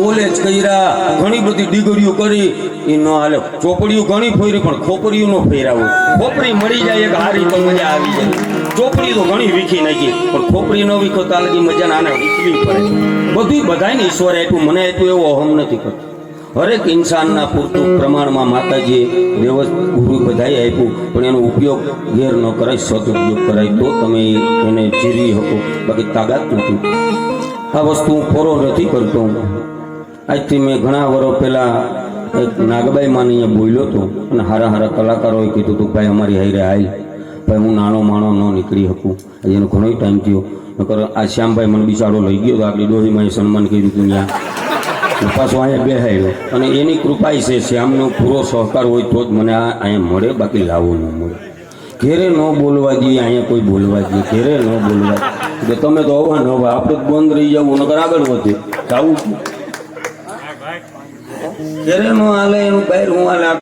College કર્યા, ઘણી બધી ડિગ્રીઓ કરી, એ ન હાલે. ચોપડીઓ ઘણી ફેરી પણ ખોપરીઓ ન ફેરાવું. ખોપરી મળી જાય એક હારી તો મજા આવી જાય. ચોપડી તો ઘણી વીખી નાખી પણ ખોપરી ન વીખો તો લગી મજા આને વીખવી પડે. બધું બધાને ઈશ્વરે આપ્યું, મને આપ્યું એવો અહમ નથી કરતો. હરેક ઇન્સાનના પૂરતું પ્રમાણમાં માતાજીએ દેવ ગુરુ બધાએ આપ્યું, પણ એનો ઉપયોગ ગેર ન કરાય, સદુપયોગ કરાય તો તમે એને જીરવી શકો, બાકી તાકાત નથી. આ વસ્તુ હું ફોરો નથી કરતો. આજથી મેં ઘણા વર્ષ પહેલાં એક નાગબાઈ માને અહીંયા બોલ્યો હતો અને હારા હારા કલાકારોએ કીધું હતું ભાઈ અમારી હારે હાલ, ભાઈ હું નાનો માણો ન નીકળી શકું. એનો ઘણો ટાઈમ થયો. નકર આ શ્યામભાઈ મને બિચારો લઈ ગયો તો આપણી ડોહીમાં સન્માન કર્યું હતું ત્યાં, પાછો અહીંયા બેહાડ્યો. અને એની કૃપા છે, શ્યામનો પૂરો સહકાર હોય તો જ મને આ અહીંયા મળે, બાકી લાવો ન મળે. ઘેરે ન બોલવા દઈએ, અહીંયા કોઈ બોલવા દઈએ, ઘેરે ન બોલવા દઈએ. તમે તો હવા ન હવા આપણે બંધ રહી જવું, નકર આગળ વધે જવું. ઘેરે ન હાલે એનું બહાર હું હાલે.